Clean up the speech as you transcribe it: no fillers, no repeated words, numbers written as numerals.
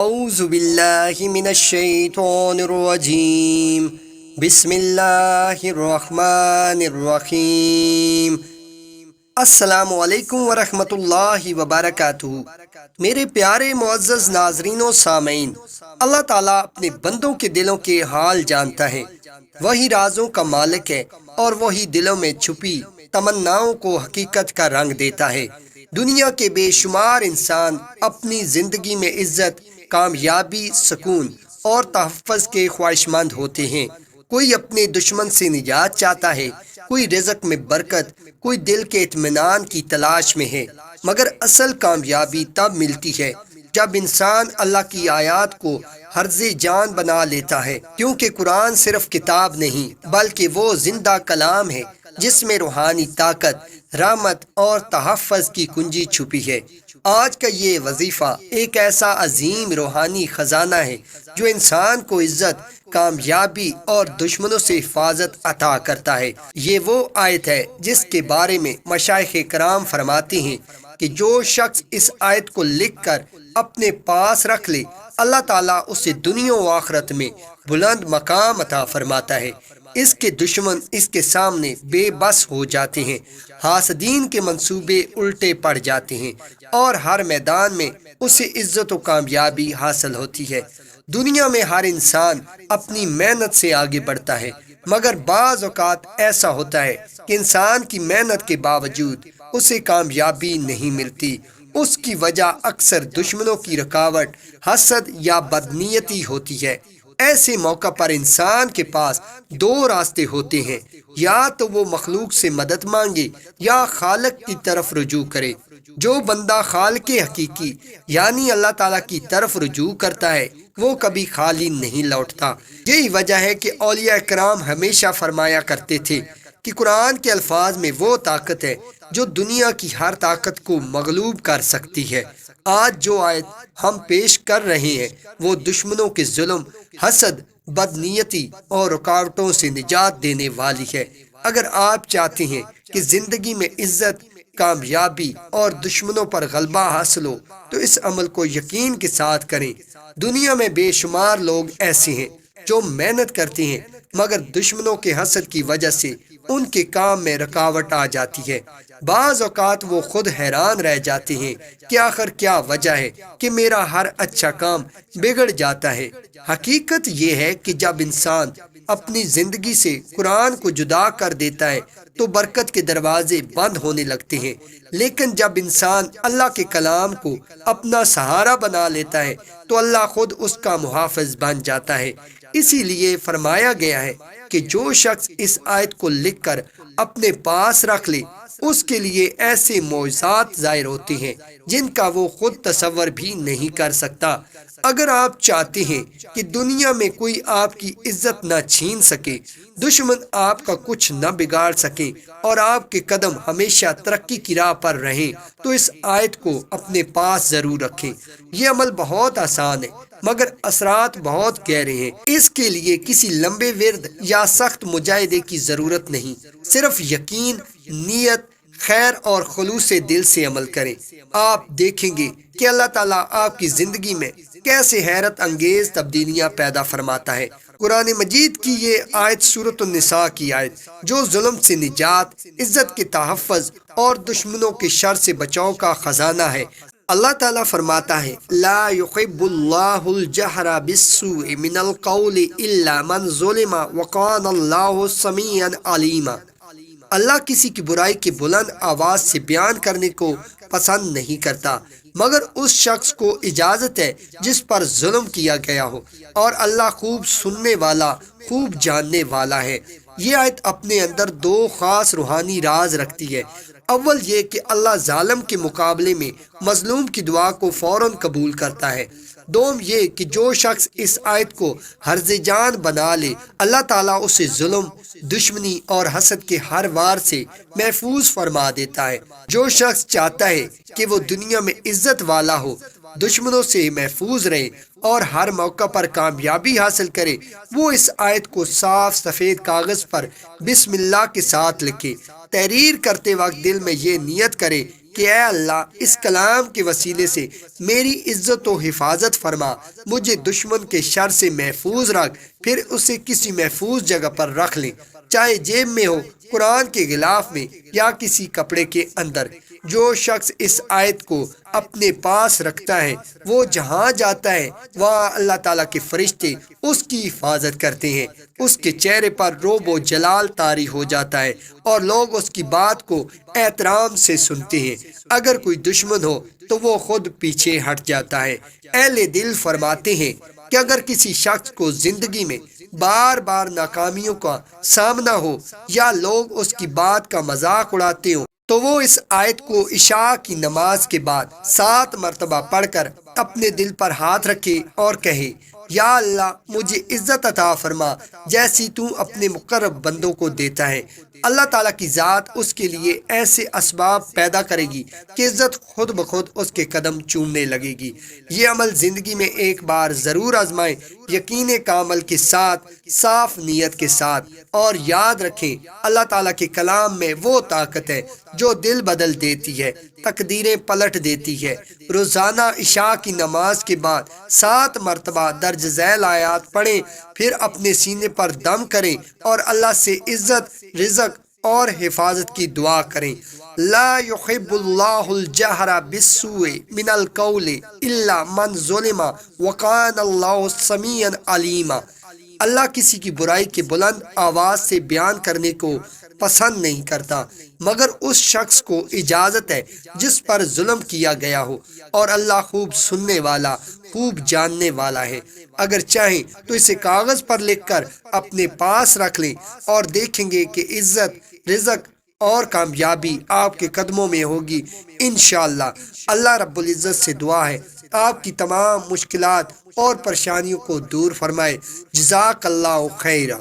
اعوذ باللہ من الشیطان الرجیم بسم اللہ الرحمن الرحیم۔ السلام علیکم ورحمۃ اللہ وبرکاتہ۔ میرے پیارے معزز ناظرین و سامعین، اللہ تعالیٰ اپنے بندوں کے دلوں کے حال جانتا ہے، وہی رازوں کا مالک ہے اور وہی دلوں میں چھپی تمناؤں کو حقیقت کا رنگ دیتا ہے۔ دنیا کے بے شمار انسان اپنی زندگی میں عزت، کامیابی، سکون اور تحفظ کے خواہشمند ہوتے ہیں۔ کوئی اپنے دشمن سے نجات چاہتا ہے، کوئی رزق میں برکت، کوئی دل کے اطمینان کی تلاش میں ہے، مگر اصل کامیابی تب ملتی ہے جب انسان اللہ کی آیات کو حرز جان بنا لیتا ہے، کیونکہ قرآن صرف کتاب نہیں بلکہ وہ زندہ کلام ہے جس میں روحانی طاقت، رحمت اور تحفظ کی کنجی چھپی ہے۔ آج کا یہ وظیفہ ایک ایسا عظیم روحانی خزانہ ہے جو انسان کو عزت، کامیابی اور دشمنوں سے حفاظت عطا کرتا ہے۔ یہ وہ آیت ہے جس کے بارے میں مشائخ کرام فرماتے ہیں کہ جو شخص اس آیت کو لکھ کر اپنے پاس رکھ لے، اللہ تعالیٰ اسے دنیا و آخرت میں بلند مقام عطا فرماتا ہے۔ اس کے دشمن اس کے سامنے بے بس ہو جاتے ہیں، حاسدین کے منصوبے الٹے پڑ جاتے ہیں اور ہر میدان میں اسے عزت و کامیابی حاصل ہوتی ہے۔ دنیا میں ہر انسان اپنی محنت سے آگے بڑھتا ہے، مگر بعض اوقات ایسا ہوتا ہے کہ انسان کی محنت کے باوجود اسے کامیابی نہیں ملتی۔ اس کی وجہ اکثر دشمنوں کی رکاوٹ، حسد یا بدنیتی ہوتی ہے۔ ایسے موقع پر انسان کے پاس دو راستے ہوتے ہیں، یا تو وہ مخلوق سے مدد مانگے یا خالق کی طرف رجوع کرے۔ جو بندہ خالق حقیقی یعنی اللہ تعالیٰ کی طرف رجوع کرتا ہے وہ کبھی خالی نہیں لوٹتا۔ یہی وجہ ہے کہ اولیاء کرام ہمیشہ فرمایا کرتے تھے کہ قرآن کے الفاظ میں وہ طاقت ہے جو دنیا کی ہر طاقت کو مغلوب کر سکتی ہے۔ آج جو آیت ہم پیش کر رہے ہیں وہ دشمنوں کے ظلم، حسد، بدنیتی اور رکاوٹوں سے نجات دینے والی ہے۔ اگر آپ چاہتے ہیں کہ زندگی میں عزت، کامیابی اور دشمنوں پر غلبہ حاصل ہو تو اس عمل کو یقین کے ساتھ کریں۔ دنیا میں بے شمار لوگ ایسے ہیں جو محنت کرتے ہیں مگر دشمنوں کے حسد کی وجہ سے ان کے کام میں رکاوٹ آ جاتی ہے۔ بعض اوقات وہ خود حیران رہ جاتے ہیں کہ آخر کیا وجہ ہے کہ میرا ہر اچھا کام بگڑ جاتا ہے۔ حقیقت یہ ہے کہ جب انسان اپنی زندگی سے قرآن کو جدا کر دیتا ہے تو برکت کے دروازے بند ہونے لگتے ہیں، لیکن جب انسان اللہ کے کلام کو اپنا سہارا بنا لیتا ہے تو اللہ خود اس کا محافظ بن جاتا ہے۔ اسی لیے فرمایا گیا ہے کہ جو شخص اس آیت کو لکھ کر اپنے پاس رکھ لے اس کے لیے ایسے معجزات ظاہر ہوتے ہیں جن کا وہ خود تصور بھی نہیں کر سکتا۔ اگر آپ چاہتے ہیں کہ دنیا میں کوئی آپ کی عزت نہ چھین سکے، دشمن آپ کا کچھ نہ بگاڑ سکے اور آپ کے قدم ہمیشہ ترقی کی راہ پر رہیں تو اس آیت کو اپنے پاس ضرور رکھیں۔ یہ عمل بہت آسان ہے مگر اثرات بہت گہرے ہیں۔ اس کے لیے کسی لمبے ورد یا سخت مجاہدے کی ضرورت نہیں، صرف یقین، نیت، خیر اور خلوص دل سے عمل کریں۔ آپ دیکھیں گے کہ اللہ تعالیٰ آپ کی زندگی میں کیسے حیرت انگیز تبدیلیاں پیدا فرماتا ہے۔ قرآن مجید کی یہ آیت سورۃ النساء کی آیت جو ظلم سے نجات، عزت کے تحفظ اور دشمنوں کے شر سے بچاؤ کا خزانہ ہے۔ اللہ تعالیٰ فرماتا ہے لا يحب اللہ الجہر بالسوء من القول الا من ظلم وکان اللہ سمیعا علیما۔ اللہ کسی کی برائی کی بلند آواز سے بیان کرنے کو پسند نہیں کرتا مگر اس شخص کو اجازت ہے جس پر ظلم کیا گیا ہو، اور اللہ خوب سننے والا، خوب جاننے والا ہے۔ یہ آیت اپنے اندر دو خاص روحانی راز رکھتی ہے۔ اول یہ کہ اللہ ظالم کے مقابلے میں مظلوم کی دعا کو فوراً قبول کرتا ہے۔ دوم یہ کہ جو شخص اس آیت کو حرز جان بنا لے اللہ تعالیٰ اسے ظلم، دشمنی اور حسد کے ہر وار سے محفوظ فرما دیتا ہے۔ جو شخص چاہتا ہے کہ وہ دنیا میں عزت والا ہو، دشمنوں سے محفوظ رہے اور ہر موقع پر کامیابی حاصل کرے، وہ اس آیت کو صاف سفید کاغذ پر بسم اللہ کے ساتھ لکھے۔ تحریر کرتے وقت دل میں یہ نیت کرے کہ اے اللہ اس کلام کے وسیلے سے میری عزت و حفاظت فرما، مجھے دشمن کے شر سے محفوظ رکھ، پھر اسے کسی محفوظ جگہ پر رکھ لیں، چاہے جیب میں ہو، قرآن کے غلاف میں یا کسی کپڑے کے اندر۔ جو شخص اس آیت کو اپنے پاس رکھتا ہے وہ جہاں جاتا ہے وہاں اللہ تعالیٰ کے فرشتے اس کی حفاظت کرتے ہیں، اس کے چہرے پر رعب و جلال طاری ہو جاتا ہے اور لوگ اس کی بات کو احترام سے سنتے ہیں۔ اگر کوئی دشمن ہو تو وہ خود پیچھے ہٹ جاتا ہے۔ اہل دل فرماتے ہیں کہ اگر کسی شخص کو زندگی میں بار بار ناکامیوں کا سامنا ہو یا لوگ اس کی بات کا مذاق اڑاتے ہوں تو وہ اس آیت کو عشاء کی نماز کے بعد 7 مرتبہ پڑھ کر اپنے دل پر ہاتھ رکھے اور کہے، یا اللہ مجھے عزت عطا فرما جیسی تو اپنے مقرب بندوں کو دیتا ہے۔ اللہ تعالیٰ کی ذات اس کے لیے ایسے اسباب پیدا کرے گی کہ عزت خود بخود اس کے قدم چومنے لگے گی۔ یہ عمل زندگی میں ایک بار ضرور آزمائیں، یقین کامل کے ساتھ، صاف نیت کے ساتھ، اور یاد رکھیں اللہ تعالیٰ کے کلام میں وہ طاقت ہے جو دل بدل دیتی ہے، تقدیریں پلٹ دیتی ہے۔ روزانہ عشاء کی نماز کے بعد 7 مرتبہ درج ذیل آیات پڑھیں، پھر اپنے سینے پر دم کریں اور اللہ سے عزت، رزق اور حفاظت کی دعا کریں۔ لا يحب اللہ الجہر بالسوء من القول الا من ظلم وکان اللہ سمیعا علیما۔ اللہ کسی کی برائی کے بلند آواز سے بیان کرنے کو پسند نہیں کرتا مگر اس شخص کو اجازت ہے جس پر ظلم کیا گیا ہو، اور اللہ خوب سننے والا، خوب جاننے والا ہے۔ اگر چاہیں تو اسے کاغذ پر لکھ کر اپنے پاس رکھ لیں اور دیکھیں گے کہ عزت، رزق اور کامیابی آپ کے قدموں میں ہوگی انشاءاللہ۔ اللہ رب العزت سے دعا ہے آپ کی تمام مشکلات اور پریشانیوں کو دور فرمائے۔ جزاک اللہ خیرہ۔